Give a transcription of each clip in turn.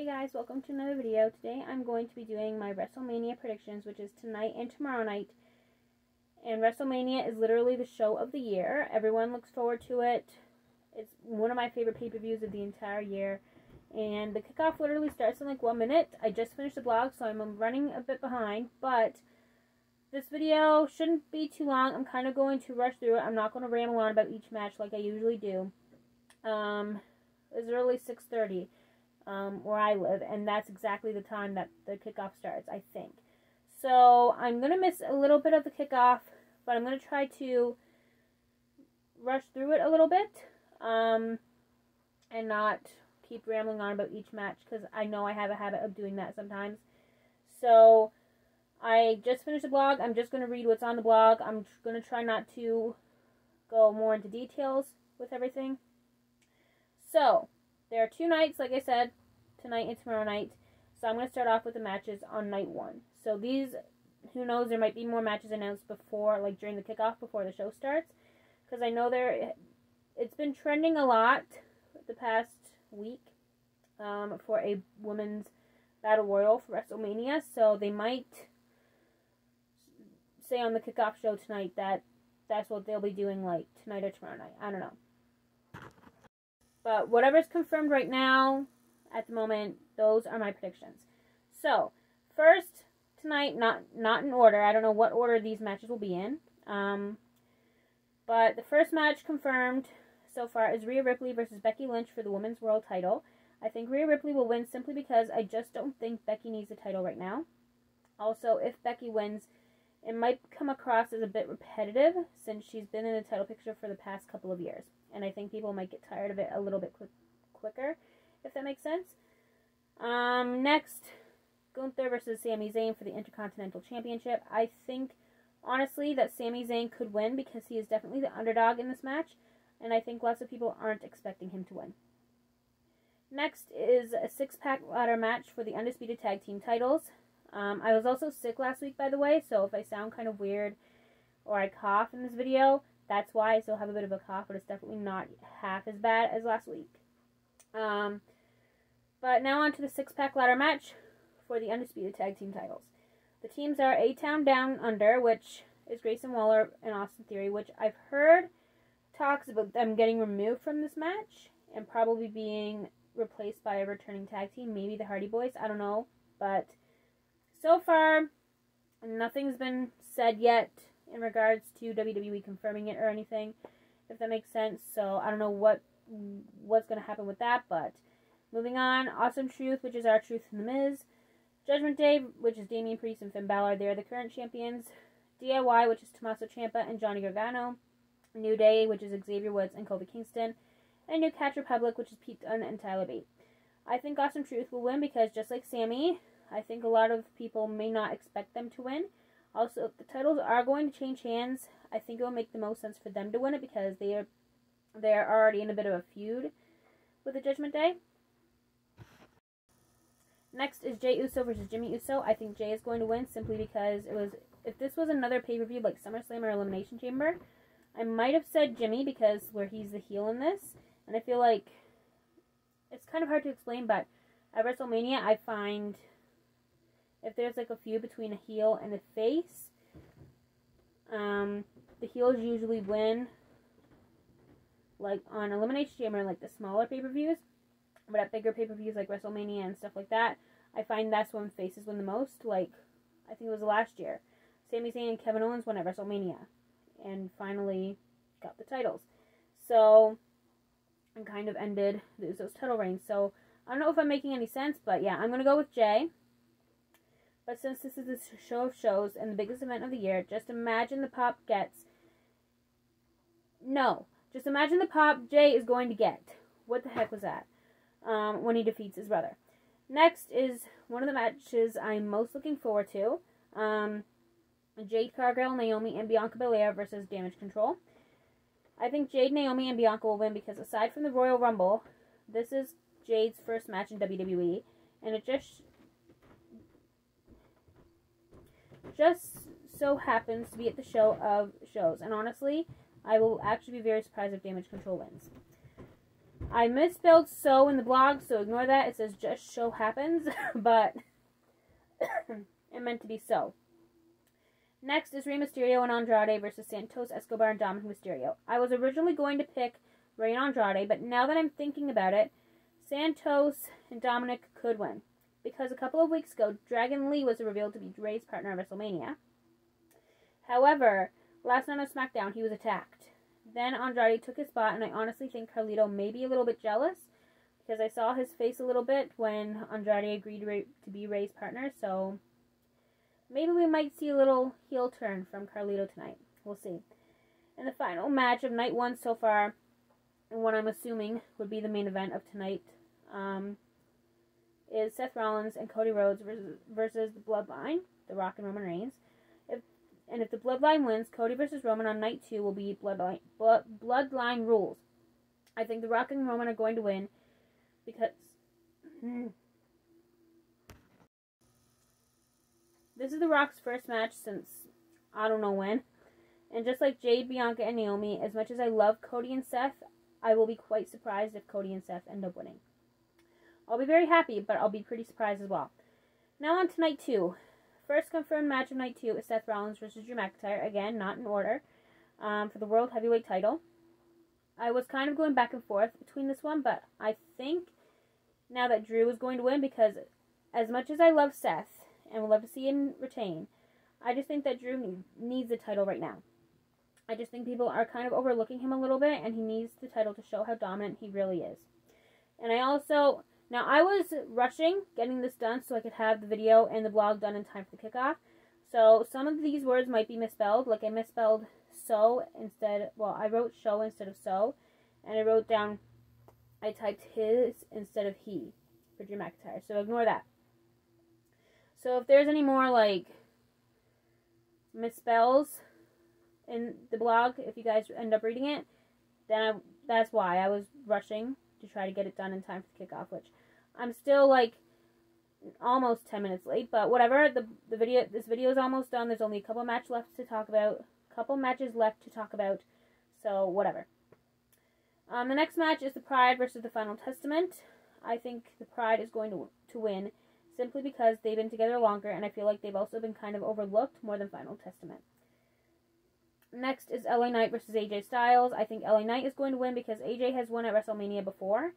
Hey guys, welcome to another video. Today I'm going to be doing my WrestleMania predictions, which is tonight and tomorrow night. And WrestleMania is literally the show of the year. Everyone looks forward to it. It's one of my favorite pay-per-views of the entire year. And the kickoff literally starts in like 1 minute. I just finished the blog, so I'm running a bit behind. But this video shouldn't be too long. I'm kind of going to rush through it. I'm not going to ramble on about each match like I usually do. It's early 6:30. Where I live, and that's exactly the time that the kickoff starts, I think. So I'm going to miss a little bit of the kickoff, but I'm going to try to rush through it a little bit, and not keep rambling on about each match, because I know I have a habit of doing that sometimes. So I just finished the blog. I'm just going to read what's on the blog. I'm going to try not to go more into details with everything. So there are 2 nights, like I said, tonight and tomorrow night. So I'm going to start off with the matches on night 1. So these, who knows, there might be more matches announced before, like during the kickoff, before the show starts. Because I know it's been trending a lot the past week for a women's battle royal for WrestleMania. So they might say on the kickoff show tonight that that's what they'll be doing like tonight or tomorrow night. I don't know. But whatever's confirmed right now, at the moment, those are my predictions. So, first, tonight, not in order. I don't know what order these matches will be in. But the first match confirmed so far is Rhea Ripley versus Becky Lynch for the Women's World title. I think Rhea Ripley will win simply because I just don't think Becky needs the title right now. Also, if Becky wins, it might come across as a bit repetitive since she's been in the title picture for the past couple of years. And I think people might get tired of it a little bit quicker, if that makes sense. Next, Gunther versus Sami Zayn for the Intercontinental Championship. I think, honestly, that Sami Zayn could win because he is definitely the underdog in this match. And I think lots of people aren't expecting him to win. Next is a 6-pack ladder match for the Undisputed Tag Team titles. I was also sick last week, by the way, so if I sound kind of weird or I cough in this video, that's why. I still have a bit of a cough, but it's definitely not half as bad as last week. But now on to the 6-pack ladder match for the Undisputed Tag Team titles. The teams are A-Town Down Under, which is Grayson Waller and Austin Theory, which I've heard talks about them getting removed from this match and probably being replaced by a returning tag team, maybe the Hardy Boys, I don't know. But so far, nothing's been said yet in regards to WWE confirming it or anything, if that makes sense. So I don't know what's going to happen with that, but moving on, Awesome Truth, which is R-Truth and The Miz. Judgment Day, which is Damian Priest and Finn Balor, they're the current champions. DIY, which is Tommaso Ciampa and Johnny Gargano. New Day, which is Xavier Woods and Kofi Kingston. And New Catch Republic, which is Pete Dunne and Tyler Bate. I think Awesome Truth will win because, just like Sammy, I think a lot of people may not expect them to win. Also, if the titles are going to change hands, I think it will make the most sense for them to win it because they are already in a bit of a feud with the Judgment Day. Next is Jey Uso versus Jimmy Uso. I think Jey is going to win simply because if this was another pay-per-view like SummerSlam or Elimination Chamber, I might have said Jimmy because he's the heel in this. And I feel like it's kind of hard to explain, but at WrestleMania I find if there's like a feud between a heel and a face, the heels usually win, like on Elimination Chamber, like the smaller pay-per-views. But at bigger pay-per-views like WrestleMania and stuff like that, I find that's when faces win the most. Like, I think it was last year. Sami Zayn and Kevin Owens won at WrestleMania and finally got the titles. So, and kind of ended the Usos' title reign. So, I don't know if I'm making any sense, but yeah, I'm going to go with Jey. But since this is the show of shows and the biggest event of the year, just imagine the pop just imagine the pop Jey is going to get. What the heck was that? When he defeats his brother. Next is one of the matches I'm most looking forward to. Jade Cargill, Naomi, and Bianca Belair versus Damage Control. I think Jade, Naomi, and Bianca will win because aside from the Royal Rumble, this is Jade's first match in WWE, and it just so happens to be at the show of shows. And honestly, I will actually be very surprised if Damage Control wins. I misspelled so in the blog, so ignore that. It says just show happens, but it meant to be so. Next is Rey Mysterio and Andrade versus Santos Escobar and Dominic Mysterio. I was originally going to pick Rey and Andrade, but now that I'm thinking about it, Santos and Dominic could win. Because a couple of weeks ago, Dragon Lee was revealed to be Rey's partner at WrestleMania. However, last night on SmackDown, he was attacked. Then Andrade took his spot, and I honestly think Carlito may be a little bit jealous, because I saw his face a little bit when Andrade agreed to be Rey's partner, so maybe we might see a little heel turn from Carlito tonight. We'll see. And the final match of night 1 so far, and what I'm assuming would be the main event of tonight, is Seth Rollins and Cody Rhodes versus the Bloodline, The Rock and Roman Reigns. If the Bloodline wins, Cody versus Roman on night 2 will be Bloodline rules. I think The Rock and Roman are going to win because this is The Rock's first match since I don't know when. And just like Jade, Bianca, and Naomi, as much as I love Cody and Seth, I will be quite surprised if Cody and Seth end up winning. I'll be very happy, but I'll be pretty surprised as well. Now on to night 2. First confirmed match of night 2 is Seth Rollins versus Drew McIntyre. Again, not in order, for the World Heavyweight title. I was kind of going back and forth between this one, but I think now that Drew is going to win, because as much as I love Seth and would love to see him retain, I just think that Drew needs the title right now. I just think people are kind of overlooking him a little bit, and he needs the title to show how dominant he really is. And now I was rushing getting this done so I could have the video and the blog done in time for the kickoff. So some of these words might be misspelled, like I misspelled so instead, well, I wrote show instead of so, and I typed his instead of he for Drew McIntyre, so ignore that. So if there's any more, like, misspells in the blog, if you guys end up reading it, then that's why I was rushing to try to get it done in time for the kickoff, which I'm still, like, almost 10 minutes late, but whatever. This video is almost done. There's only a couple matches left to talk about, so whatever. The next match is the Pride versus the Final Testament. I think the Pride is going to win, simply because they've been together longer, and I feel like they've also been kind of overlooked more than Final Testament. Next is LA Knight versus AJ Styles. I think LA Knight is going to win because AJ has won at WrestleMania before,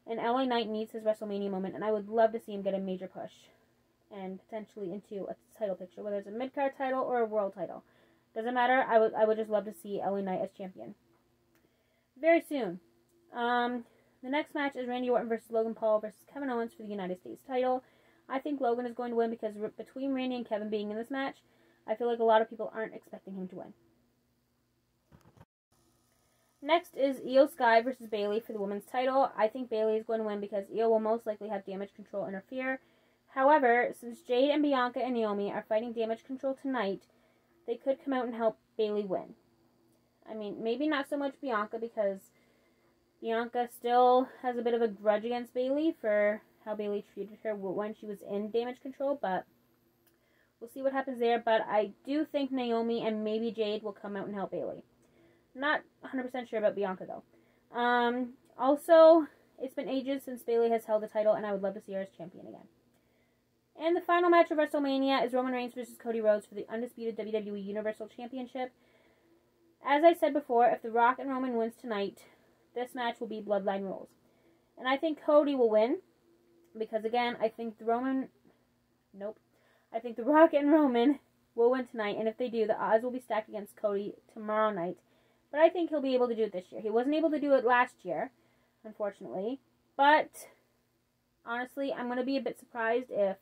and LA Knight needs his WrestleMania moment, and I would love to see him get a major push and potentially into a title picture, whether it's a mid-card title or a world title. Doesn't matter. I would just love to see LA Knight as champion very soon. The next match is Randy Orton versus Logan Paul versus Kevin Owens for the United States title. I think Logan is going to win because between Randy and Kevin being in this match, I feel like a lot of people aren't expecting him to win. Next is Io Sky versus Bayley for the women's title. I think Bayley is going to win because Io will most likely have Damage Control interfere. However, since Jade and Bianca and Naomi are fighting Damage Control tonight, they could come out and help Bayley win. I mean, maybe not so much Bianca, because Bianca still has a bit of a grudge against Bayley for how Bayley treated her when she was in Damage Control, but we'll see what happens there. But I do think Naomi and maybe Jade will come out and help Bayley. Not 100% sure about Bianca, though. Also, it's been ages since Bayley has held the title, and I would love to see her as champion again. And the final match of WrestleMania is Roman Reigns versus Cody Rhodes for the undisputed WWE Universal Championship. As I said before, if The Rock and Roman wins tonight, this match will be Bloodline rules. And I think Cody will win, because again, I think The Rock and Roman will win tonight, and if they do, the odds will be stacked against Cody tomorrow night. But I think he'll be able to do it this year. He wasn't able to do it last year, unfortunately. But, honestly, I'm going to be a bit surprised if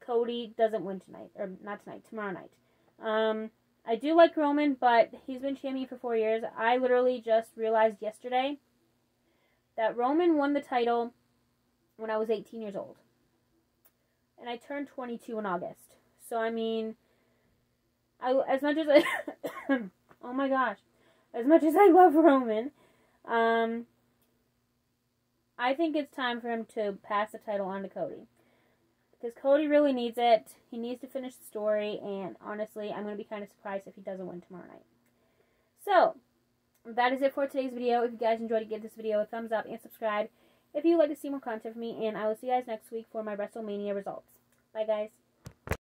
Cody doesn't win tonight. Or, not tonight, tomorrow night. I do like Roman, but he's been champion for 4 years. I literally just realized yesterday that Roman won the title when I was 18 years old. And I turned 22 in August. So, I mean, as much as I... oh my gosh. As much as I love Roman, I think it's time for him to pass the title on to Cody. Because Cody really needs it. He needs to finish the story, and honestly, I'm going to be kind of surprised if he doesn't win tomorrow night. So, that is it for today's video. If you guys enjoyed it, give this video a thumbs up and subscribe if you would like to see more content from me. And I will see you guys next week for my WrestleMania results. Bye, guys.